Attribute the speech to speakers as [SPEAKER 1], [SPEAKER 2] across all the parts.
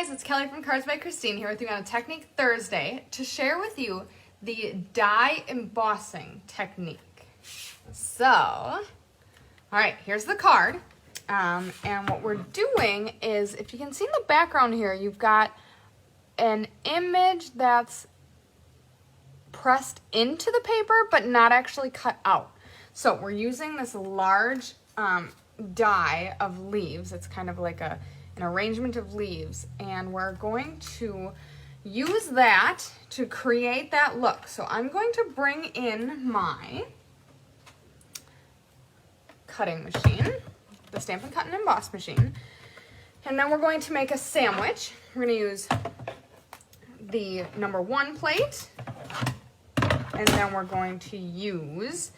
[SPEAKER 1] guys, it's Kelly from Cards by Christine here with you on a Technique Thursday to share with you the die embossing technique. So, all right, here's the card. And what we're doing is, if you can see in the background here, you've got an image that's pressed into the paper but not actually cut out. So we're using this large die of leaves. It's kind of like an arrangement of leaves, and we're going to use that to create that look. So I'm going to bring in my cutting machine, the Stampin' Cut and Emboss machine, and then we're going to make a sandwich. We're going to use the number 1 plate, and then we're going to use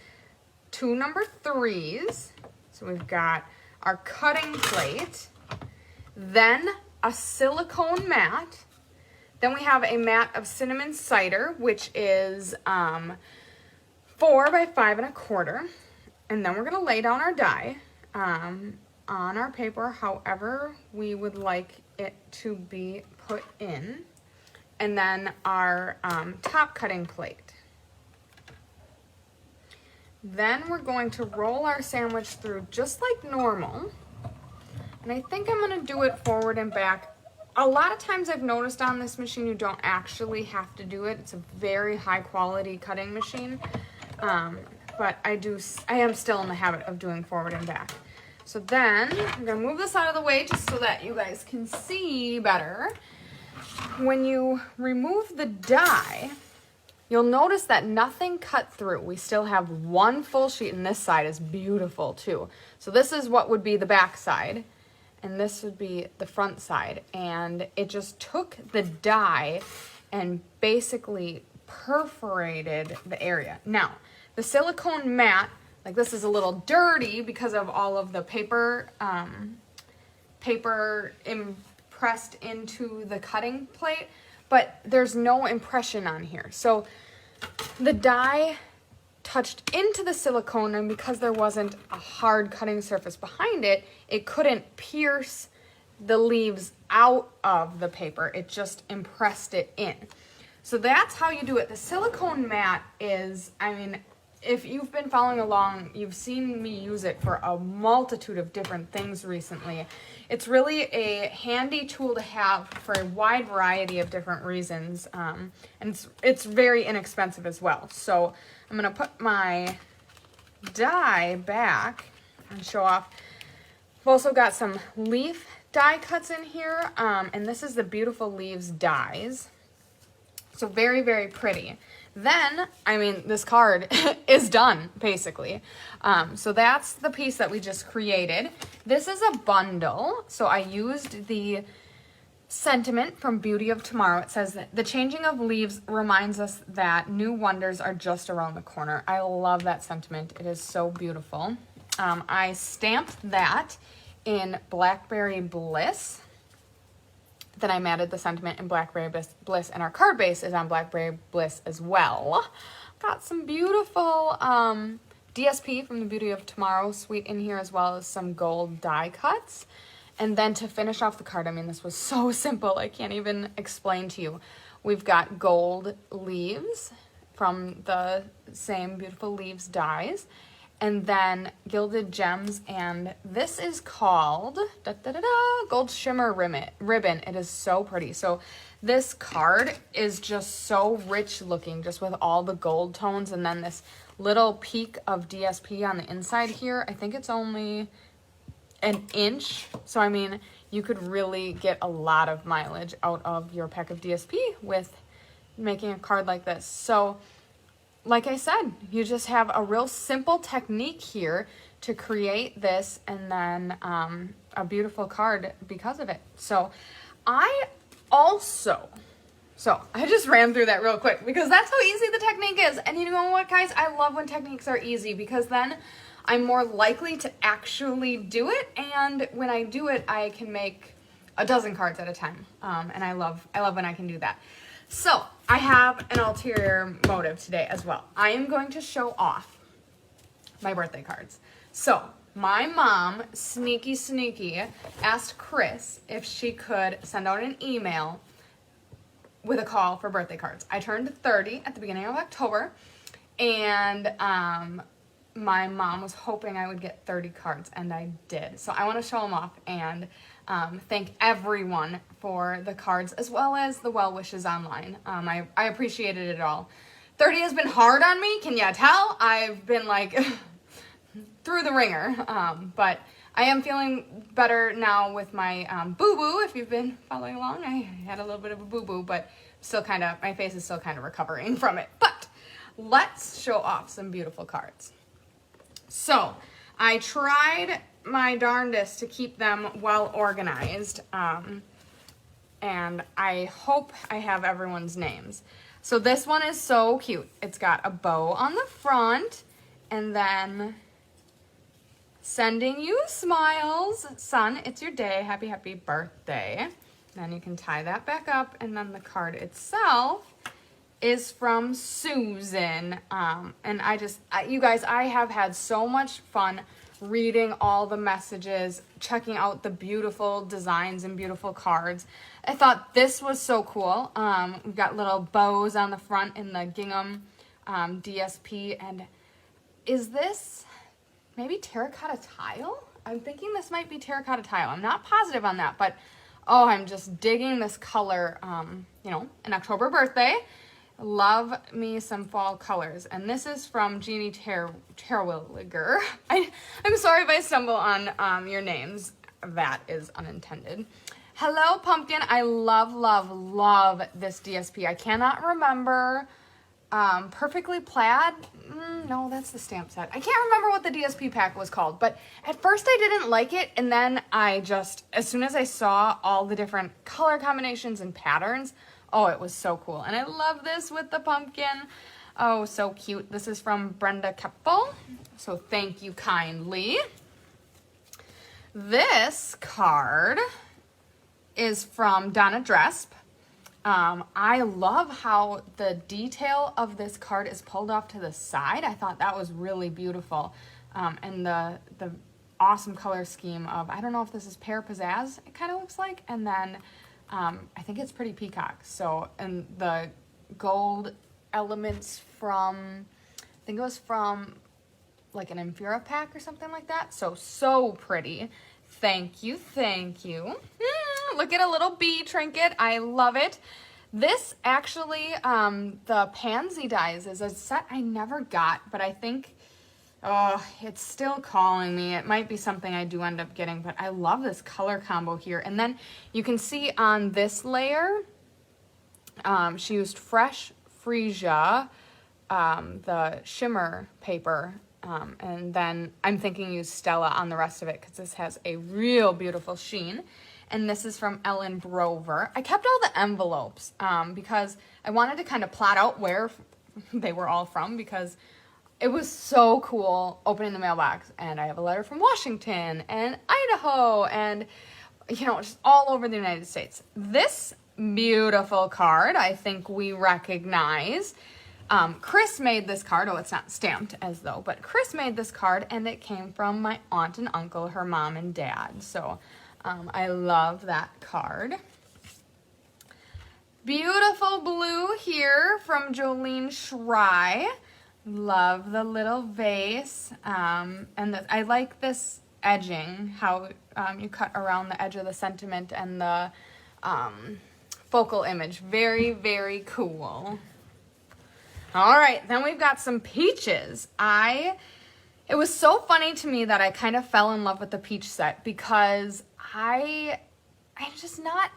[SPEAKER 1] 2 number 3s. So we've got our cutting plate, then a silicone mat, then we have a mat of cinnamon cider, which is 4 by 5 1/4, and then we're going to lay down our die on our paper however we would like it to be put in, and then our top cutting plate. Then we're going to roll our sandwich through just like normal. And I think I'm going to do it forward and back. A lot of times I've noticed on this machine you don't actually have to do it. It's a very high quality cutting machine. But I am still in the habit of doing forward and back. So then I'm going to move this out of the way just so that you guys can see better. When you remove the die, you'll notice that nothing cut through. We still have one full sheet, and this side is beautiful too. So this is what would be the back side, and this would be the front side. And it just took the die and basically perforated the area. Now, the silicone mat, like this is a little dirty because of all of the paper impressed into the cutting plate, but there's no impression on here. So the die touched into the silicone, and because there wasn't a hard cutting surface behind it, it couldn't pierce the leaves out of the paper. It just impressed it in. So that's how you do it. The silicone mat is, I mean, if you've been following along, you've seen me use it for a multitude of different things recently. It's really a handy tool to have for a wide variety of different reasons, and it's very inexpensive as well. So I'm going to put my die back and show off. I've also got some leaf die cuts in here, and this is the Beautiful Leaves dies. So very, very pretty. Then, I mean, this card is done, basically. So that's the piece that we just created. This is a bundle. So I used the sentiment from Beauty of Tomorrow. It says that the changing of leaves reminds us that new wonders are just around the corner. I love that sentiment. It is so beautiful. I stamped that in Blackberry Bliss. Then I matted the sentiment in Blackberry Bliss, and our card base is on Blackberry Bliss as well. Got some beautiful DSP from the Beauty of Tomorrow suite in here, as well as some gold die cuts. And then to finish off the card, I mean, this was so simple, I can't even explain to you. We've got gold leaves from the same Beautiful Leaves dies, and then gilded gems, and this is called Gold Shimmer Ribbon. It is so pretty. So this card is just so rich looking, just with all the gold tones, and then this little peak of DSP on the inside here. I think it's only an inch, so I mean, you could really get a lot of mileage out of your pack of DSP with making a card like this. So like I said, you just have a real simple technique here to create this, and then a beautiful card because of it. So I just ran through that real quick because that's how easy the technique is. And you know what, guys? I love when techniques are easy because then I'm more likely to actually do it. And when I do it, I can make a dozen cards at a time. And I love when I can do that. So I have an ulterior motive today as well. I am going to show off my birthday cards. So my mom, sneaky, asked Chris if she could send out an email with a call for birthday cards. I turned 30 at the beginning of October, and my mom was hoping I would get 30 cards, and I did. So I want to show them off and thank everyone for the cards as well as the well wishes online. I appreciated it all. 30 has been hard on me, can you tell? I've been like through the ringer, but I am feeling better now with my boo-boo. If you've been following along, I had a little bit of a boo-boo, but still kind of, my face is still kind of recovering from it. But let's show off some beautiful cards. So I tried my darndest to keep them well organized, and I hope I have everyone's names. So this one is so cute. It's got a bow on the front, and then sending you smiles. Son, it's your day. Happy, happy birthday. Then you can tie that back up, and then the card itself is from Susan. And you guys, I have had so much fun reading all the messages, checking out the beautiful designs and beautiful cards. I thought this was so cool. We've got little bows on the front in the gingham DSP. And is this maybe terracotta tile? I'm thinking this might be terracotta tile. I'm not positive on that, but oh, I'm just digging this color, you know, an October birthday. Love me some fall colors. And this is from Jeannie Terwilliger. I'm sorry if I stumble on your names. That is unintended. Hello, Pumpkin. I love this DSP. I cannot remember. Perfectly Plaid? No, that's the stamp set. I can't remember what the DSP pack was called, but at first I didn't like it, and then as soon as I saw all the different color combinations and patterns, oh, it was so cool. And I love this with the pumpkin. Oh, so cute. This is from Brenda Keppel, so thank you kindly. This card is from Donna Dresp. I love how the detail of this card is pulled off to the side. I thought that was really beautiful. And the awesome color scheme of, I don't know if this is Pear Pizzazz, it kind of looks like, and then I think it's Pretty Peacock. So, and the gold elements from, I think it was from like an Infura pack or something like that. So pretty. Thank you. Look at a little bee trinket. I love it. This actually, the Pansy Dies is a set I never got, but I think, it's still calling me. It might be something I do end up getting, but I love this color combo here. And then you can see on this layer, she used Fresh Freesia, the shimmer paper, and then I'm thinking use Stella on the rest of it because this has a real beautiful sheen. And this is from Ellen Brover. I kept all the envelopes because I wanted to kind of plot out where they were all from, because it was so cool opening the mailbox. And I have a letter from Washington and Idaho and, you know, just all over the United States. This beautiful card, I think we recognize. Chris made this card. Oh, it's not stamped as though, but Chris made this card, and it came from my aunt and uncle, her mom and dad. So I love that card. Beautiful blue here from Jolene Schrei. Love the little vase. And I like this edging, how you cut around the edge of the sentiment and the focal image. Very cool. All right, then we've got some peaches. It was so funny to me that I kind of fell in love with the peach set because I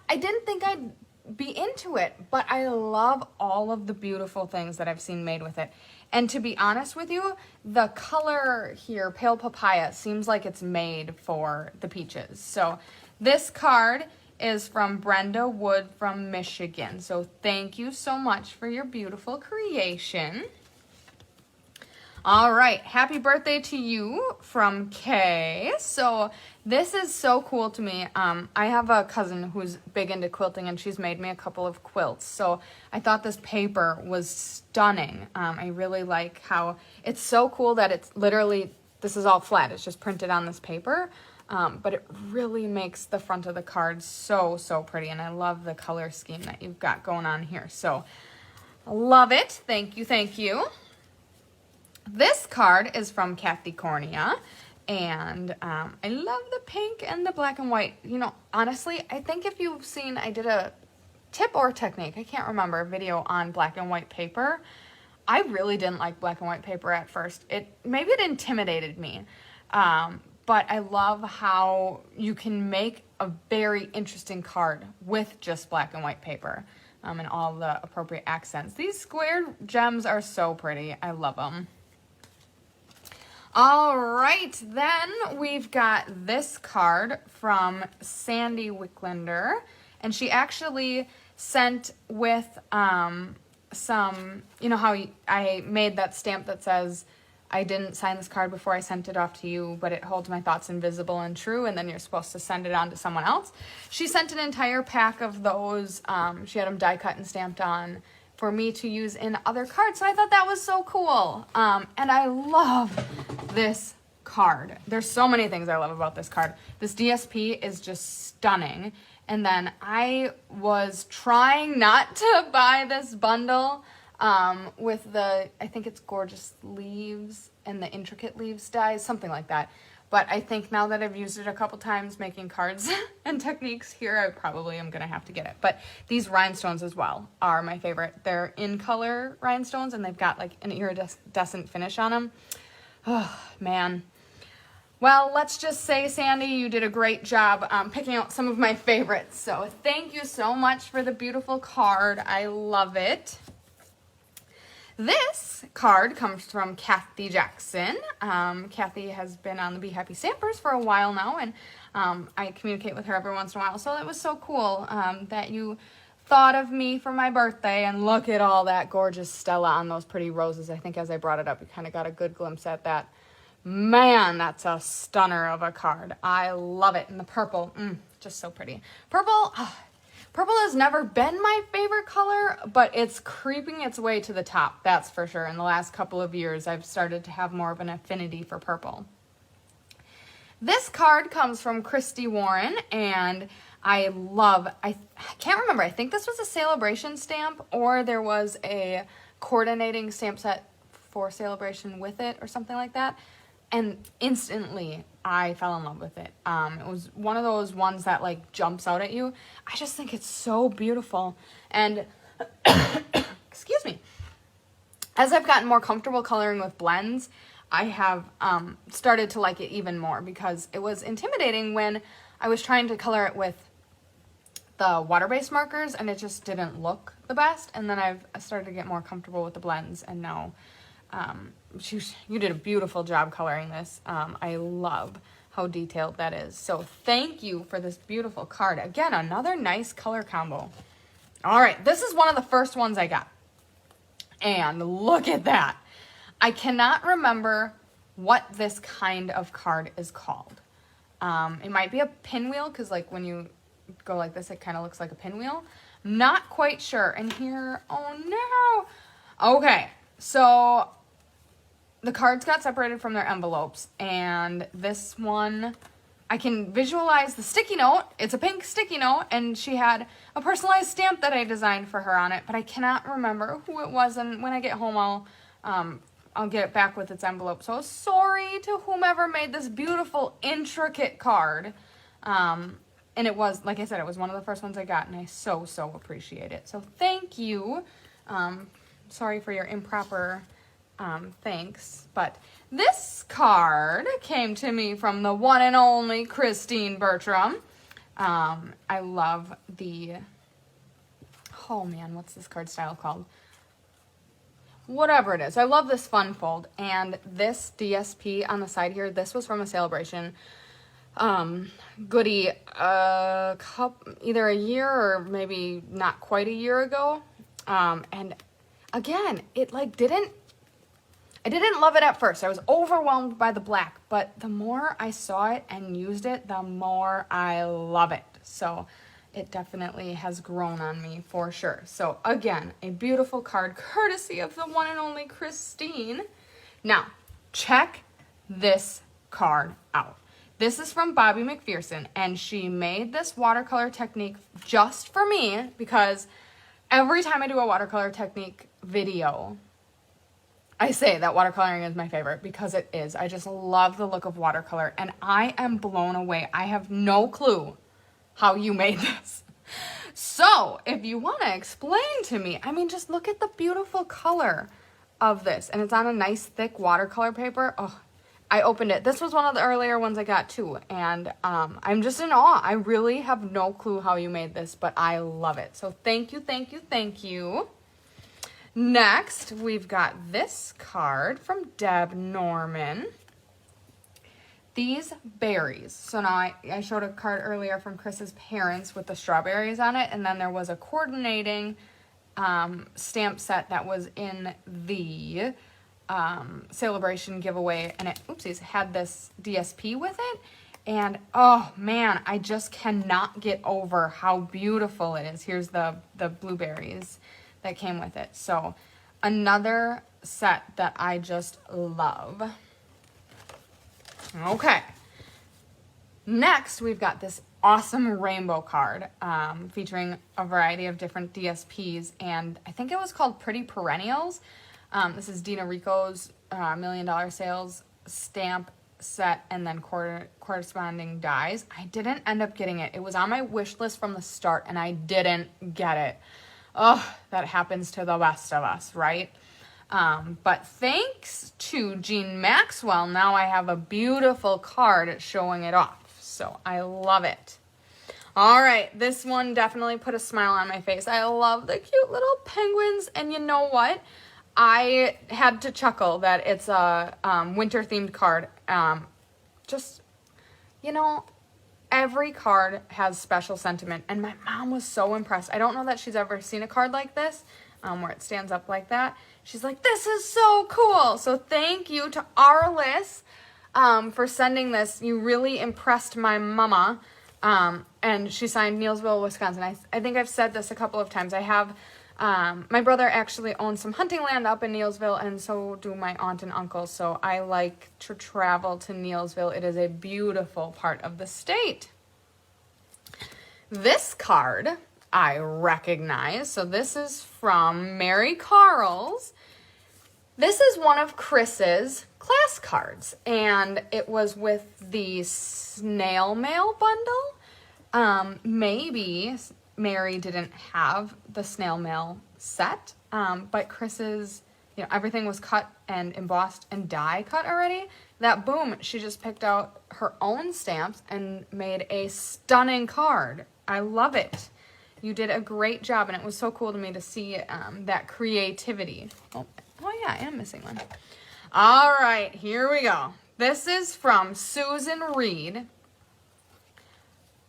[SPEAKER 1] didn't think I'd be into it, but I love all of the beautiful things that I've seen made with it. And to be honest with you, the color here, Pale Papaya, seems like it's made for the peaches. So this card is from Brenda Wood from Michigan. So thank you so much for your beautiful creation. All right, happy birthday to you from Kay. So this is so cool to me. I have a cousin who's big into quilting, and she's made me a couple of quilts. So I thought this paper was stunning. I really like how it's so cool that it's literally this is all flat. It's just printed on this paper. But it really makes the front of the card so, so pretty. And I love the color scheme that you've got going on here. So, love it. Thank you, thank you. This card is from Kathy Cornea. And I love the pink and the black and white. You know, honestly, I think if you've seen, I did a tip or technique, I can't remember, a video on black and white paper. I really didn't like black and white paper at first. Maybe it intimidated me. But I love how you can make a very interesting card with just black and white paper and all the appropriate accents. These squared gems are so pretty. I love them. All right, then we've got this card from Sandy Wicklander, and she actually sent with some, you know how I made that stamp that says, I didn't sign this card before I sent it off to you, but it holds my thoughts invisible and true, and then you're supposed to send it on to someone else. She sent an entire pack of those. She had them die cut and stamped on for me to use in other cards, so I thought that was so cool. And I love this card. There's so many things I love about this card. This DSP is just stunning. And then I was trying not to buy this bundle with the, I think it's Gorgeous Leaves and the Intricate Leaves dies, something like that. But I think now that I've used it a couple times making cards and techniques here, I probably am going to have to get it. But these rhinestones as well are my favorite. They're in color rhinestones, and they've got like an iridescent finish on them. Oh, man. Well, let's just say, Sandy, you did a great job picking out some of my favorites. So thank you so much for the beautiful card. I love it. This card comes from Kathy Jackson. Kathy has been on the Be Happy Stampers for a while now, and I communicate with her every once in a while. So it was so cool that you thought of me for my birthday, and look at all that gorgeous Stella on those pretty roses. I think as I brought it up, you kind of got a good glimpse at that. Man, that's a stunner of a card. I love it. And the purple, just so pretty. Purple has never been my favorite color, but it's creeping its way to the top, that's for sure. In the last couple of years, I've started to have more of an affinity for purple. This card comes from Christy Warren, and I can't remember, I think this was a sale-a-bration stamp, or there was a coordinating stamp set for sale-a-bration with it, or something like that. And instantly, I fell in love with it. It was one of those ones that like jumps out at you. I just think it's so beautiful. And excuse me, as I've gotten more comfortable coloring with blends, I have started to like it even more, because it was intimidating when I was trying to color it with the water-based markers, and it just didn't look the best. And then I started to get more comfortable with the blends, and now you did a beautiful job coloring this. I love how detailed that is. So thank you for this beautiful card. Again, another nice color combo. All right, this is one of the first ones I got. And look at that. I cannot remember what this kind of card is called. It might be a pinwheel, because like when you go like this, it kind of looks like a pinwheel. Not quite sure. And here, oh no. Okay, so the cards got separated from their envelopes, and this one, I can visualize the sticky note. It's a pink sticky note, and she had a personalized stamp that I designed for her on it, but I cannot remember who it was, and when I get home, I'll get it back with its envelope. So sorry to whomever made this beautiful, intricate card. And it was, like I said, it was one of the first ones I got, and I so, so appreciate it. So thank you. Sorry for your improper thanks, but this card came to me from the one and only Christine Bertram. I love oh man, what's this card style called? Whatever it is. I love this fun fold, and this DSP on the side here, this was from a sale-a-bration goodie either a year or maybe not quite a year ago. And again, I didn't love it at first. I was overwhelmed by the black, but the more I saw it and used it, the more I love it. So it definitely has grown on me for sure. So again, a beautiful card courtesy of the one and only Christine. Now, check this card out. This is from Bobby McPherson, and she made this watercolor technique just for me because every time I do a watercolor technique video, I say that watercoloring is my favorite because it is. I just love the look of watercolor, and I am blown away. I have no clue how you made this. So if you want to explain to me, I mean, just look at the beautiful color of this, and it's on a nice thick watercolor paper. Oh, I opened it. This was one of the earlier ones I got too, and I'm just in awe. I really have no clue how you made this, but I love it. So thank you, thank you, thank you. Next, we've got this card from Deb Norman. These berries. So now I showed a card earlier from Chris's parents with the strawberries on it, and then there was a coordinating stamp set that was in the sale-a-bration giveaway, and it, oopsies, had this DSP with it. And oh man, I just cannot get over how beautiful it is. Here's the blueberries that came with it. So another set that I just love. Okay. Next, we've got this awesome rainbow card featuring a variety of different DSPs, and I think it was called Pretty Perennials. This is Dina Rico's $1 Million Sales stamp set and then corresponding dies. I didn't end up getting it. It was on my wish list from the start, and I didn't get it. Oh, that happens to the best of us, right? But thanks to Jean Maxwell, now I have a beautiful card showing it off. So I love it. All right, this one definitely put a smile on my face. I love the cute little penguins. And you know what? I had to chuckle that it's a winter-themed card. Just, you know, every card has special sentiment, and my mom was so impressed. I don't know that she's ever seen a card like this, where it stands up like that. She's like, this is so cool. So thank you to Arliss for sending this. You really impressed my mama. And she signed Neilsville, Wisconsin. I think I've said this a couple of times. I have, my brother actually owns some hunting land up in Neilsville, and so do my aunt and uncle. So I like to travel to Neilsville. It is a beautiful part of the state. This card I recognize. So this is from Mary Carl's. This is one of Chris's class cards, and it was with the snail mail bundle. Maybe Mary didn't have the snail mail set, but Chris's, you know, everything was cut and embossed and die cut already. That boom, she just picked out her own stamps and made a stunning card. I love it. You did a great job, and it was so cool to me to see that creativity. Oh yeah, I am missing one. All right, here we go. This is from Susan Reed.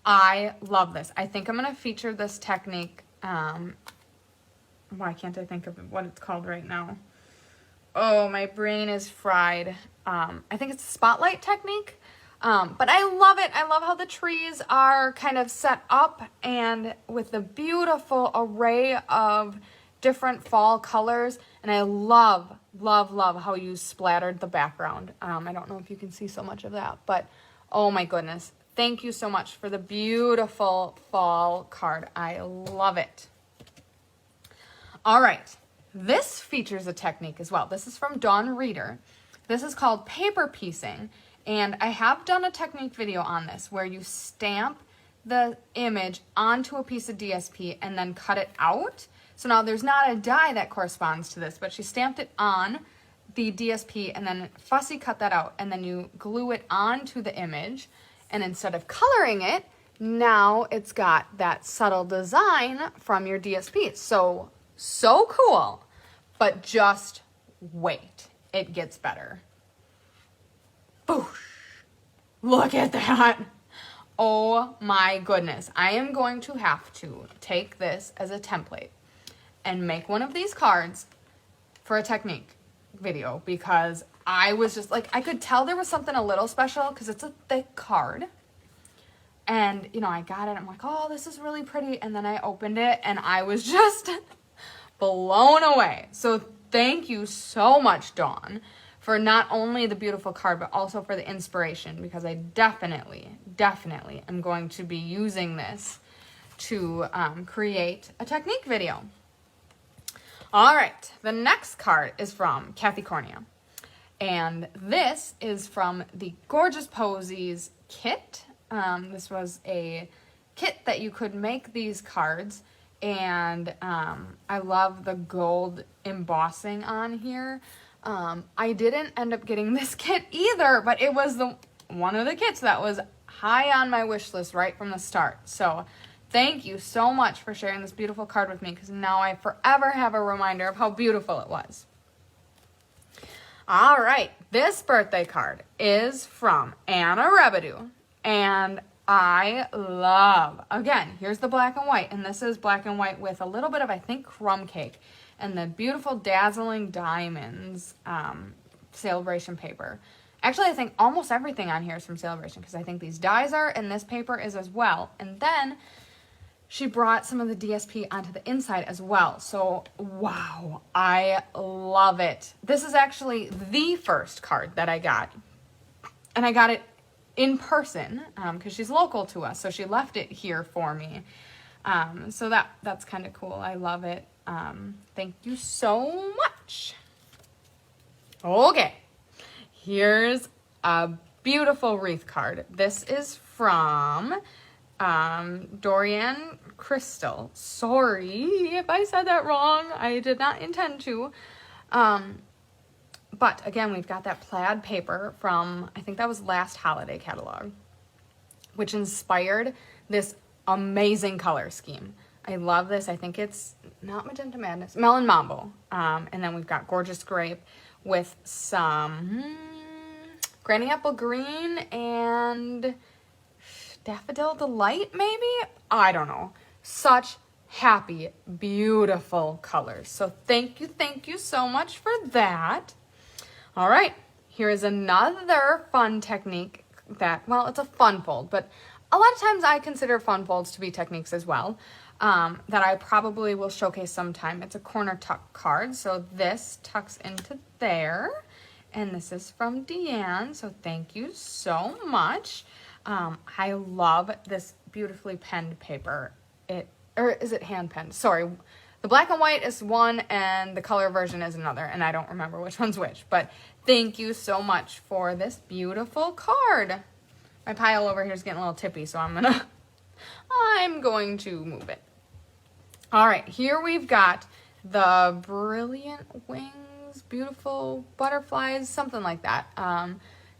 [SPEAKER 1] I love this. I think I'm going to feature this technique. Why can't I think of what it's called right now? Oh, my brain is fried. I think it's a spotlight technique. But I love it. I love how the trees are kind of set up, and with the beautiful array of different fall colors. And I love, love, love how you splattered the background. I don't know if you can see so much of that, but oh my goodness. Thank you so much for the beautiful fall card. I love it. All right. This features a technique as well. This is from Dawn Reeder. This is called paper piecing. And I have done a technique video on this where you stamp the image onto a piece of DSP and then cut it out. So now there's not a die that corresponds to this, but she stamped it on the DSP and then fussy cut that out, and then you glue it onto the image, and instead of coloring it, now it's got that subtle design from your DSP. So cool, but just wait, it gets better. Boosh. Look at that. Oh my goodness. I am going to have to take this as a template and make one of these cards for a technique video, because I was just like, I could tell there was something a little special because it's a thick card. And, you know, I got it. I'm like, oh, this is really pretty. And then I opened it and I was just blown away. So thank you so much, Dawn, for not only the beautiful card, but also for the inspiration, because I definitely am going to be using this to create a technique video. All right, the next card is from Kathy Cornea. And this is from the Gorgeous Posies kit. This was a kit that you could make these cards. And I love the gold embossing on here. I didn't end up getting this kit either, but it was one of the kits that was high on my wish list right from the start. So thank you so much for sharing this beautiful card with me, because now I forever have a reminder of how beautiful it was. All right, this birthday card is from Anna Rebedu, and I love, again, here's the black and white, and this is black and white with a little bit of, I think, crumb cake, and the beautiful dazzling diamonds sale-a-bration paper. Actually, I think almost everything on here is from sale-a-bration, because I think these dies are, and this paper is as well. And then she brought some of the DSP onto the inside as well. So, wow, I love it. This is actually the first card that I got. And I got it in person because she's local to us. So she left it here for me. So that's kind of cool. I love it. Thank you so much. Okay, here's a beautiful wreath card. This is from Dorian Crystal. Sorry if I said that wrong. I did not intend to. But again, we've got that plaid paper from, I think that was last holiday catalog, which inspired this amazing color scheme. I love this. I think it's not Magenta Madness, Melon Mambo. And then we've got Gorgeous Grape with some Granny Apple Green and Daffodil Delight, maybe? I don't know. Such happy, beautiful colors. So thank you so much for that. All right, here is another fun technique that, well, it's a fun fold, but a lot of times I consider fun folds to be techniques as well, that I probably will showcase sometime. It's a corner tuck card, so this tucks into there, and this is from Deanne, so thank you so much. I love this beautifully penned paper. Or is it hand penned? Sorry. The black and white is one and the color version is another, and I don't remember which one's which, but thank you so much for this beautiful card. My pile over here is getting a little tippy, so I'm going to move it. All right, here we've got the Brilliant Wings, Beautiful Butterflies, something like that.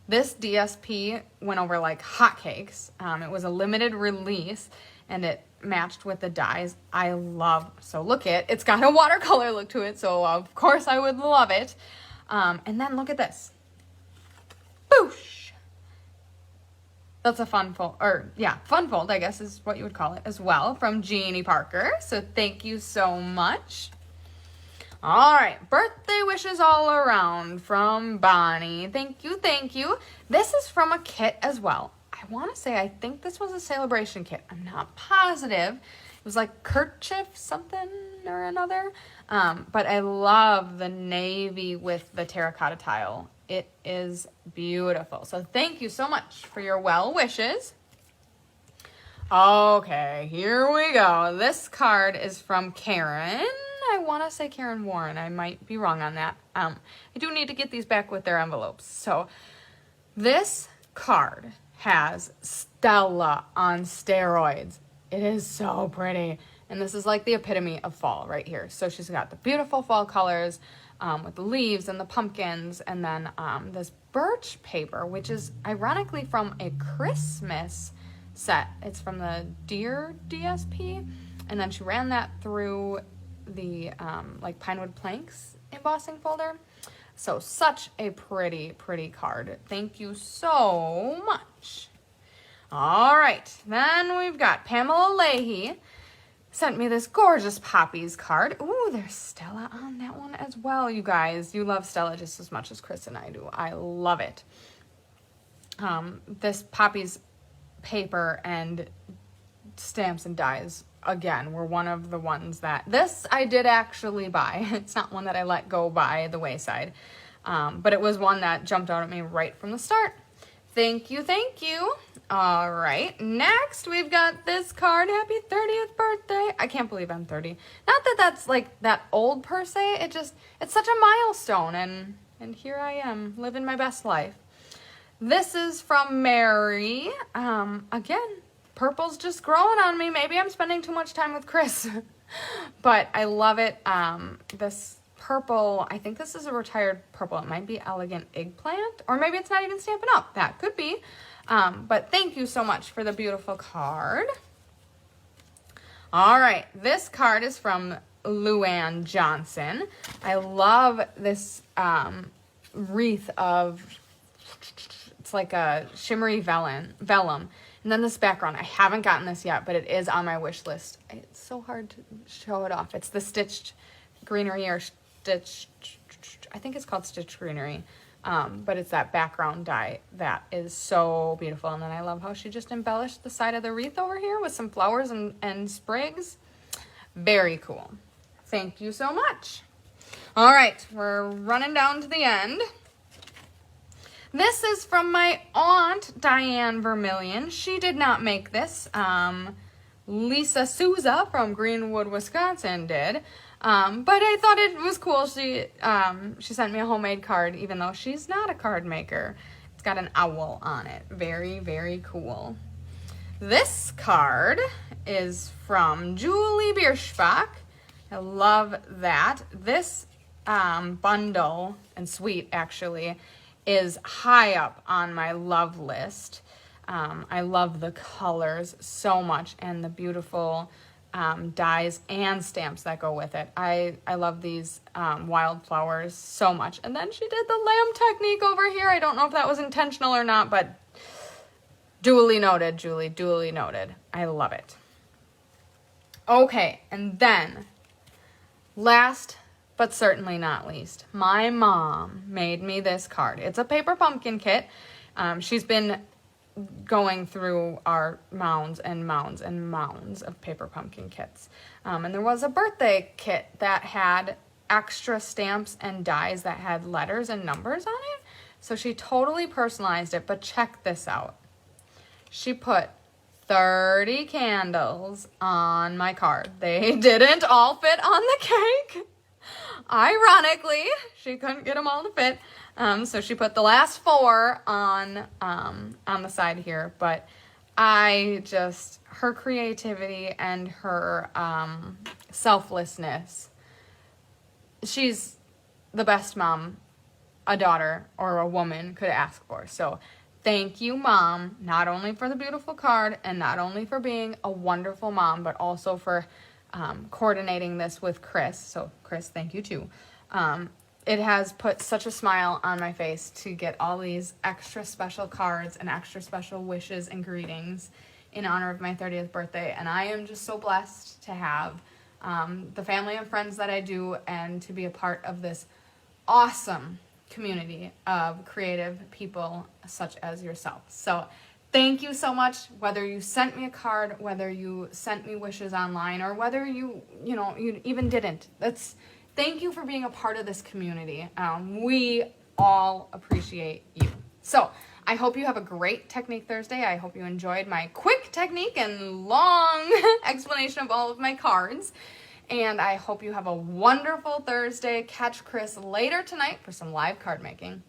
[SPEAKER 1] This DSP went over like hotcakes. It was a limited release, and it matched with the dies I love. So look it's got a watercolor look to it, so of course I would love it. And then look at this. Boosh! That's a fun fold, fun fold, I guess is what you would call it as well, from Jeannie Parker. So thank you so much. All right, birthday wishes all around from Bonnie. Thank you. This is from a kit as well. I want to say, I think this was a sale-a-bration kit. I'm not positive. It was like kerchief something or another. But I love the navy with the terracotta tile. It is beautiful. So thank you so much for your well wishes. Okay, here we go. This card is from Karen. I want to say Karen Warren. I might be wrong on that. I do need to get these back with their envelopes. So this card has Stella on steroids. It is so pretty. And this is like the epitome of fall right here. So she's got the beautiful fall colors with the leaves and the pumpkins. And then this birch paper, which is ironically from a Christmas set. It's from the Deer DSP. And then she ran that through the like Pinewood Planks embossing folder. So such a pretty card. Thank you so much. All right, then we've got Pamela Leahy sent me this gorgeous Poppies card. Ooh, there's Stella on that one as well, you guys. You love Stella just as much as Chris and I do. I love it. This Poppies paper and stamps and dies, again, were one of the ones that, this I did actually buy. It's not one that I let go by the wayside. But it was one that jumped out at me right from the start. Thank you, thank you. All right, next we've got this card. Happy 30th birthday. I can't believe I'm 30. Not that that's like that old per se. It's such a milestone, and here I am living my best life. This is from Mary. Again, purple's just growing on me. Maybe I'm spending too much time with Chris, but I love it. This purple, I think this is a retired purple. It might be Elegant Eggplant, or maybe it's not even Stampin' Up. That could be. But thank you so much for the beautiful card. All right, this card is from Luann Johnson. I love this wreath of, it's like a shimmery vellum. And then this background, I haven't gotten this yet, but it is on my wish list. It's so hard to show it off. It's the stitched greenery, or stitched, I think it's called stitched greenery. But it's that background die that is so beautiful. And then I love how she just embellished the side of the wreath over here with some flowers and sprigs. Very cool. Thank you so much. All right, we're running down to the end. This is from my aunt, Diane Vermillion. She did not make this. Lisa Souza from Greenwood, Wisconsin did. But I thought it was cool. She sent me a homemade card, even though she's not a card maker. It's got an owl on it. Very, very cool. This card is from Julie Bierschbach. I love that. This bundle, and suite actually, is high up on my love list. I love the colors so much, and the beautiful dies and stamps that go with it. I love these wildflowers so much. And then she did the lamb technique over here. I don't know if that was intentional or not, but duly noted, Julie, duly noted. I love it. Okay, and then last but certainly not least, my mom made me this card. It's a paper pumpkin kit. She's been going through our mounds and mounds and mounds of paper pumpkin kits. And there was a birthday kit that had extra stamps and dies that had letters and numbers on it. So she totally personalized it, but check this out. She put 30 candles on my card. They didn't all fit on the cake. Ironically, she couldn't get them all to fit. So she put the last 4 on the side here, but her creativity and her selflessness, she's the best mom a daughter or a woman could ask for. So thank you, Mom, not only for the beautiful card and not only for being a wonderful mom, but also for coordinating this with Chris. So Chris, thank you too. It has put such a smile on my face to get all these extra special cards and extra special wishes and greetings in honor of my 30th birthday. And I am just so blessed to have the family and friends that I do, and to be a part of this awesome community of creative people such as yourself. So thank you so much, whether you sent me a card, whether you sent me wishes online, or whether you even didn't. Thank you for being a part of this community. We all appreciate you. So I hope you have a great Technique Thursday. I hope you enjoyed my quick technique and long explanation of all of my cards. And I hope you have a wonderful Thursday. Catch Chris later tonight for some live card making.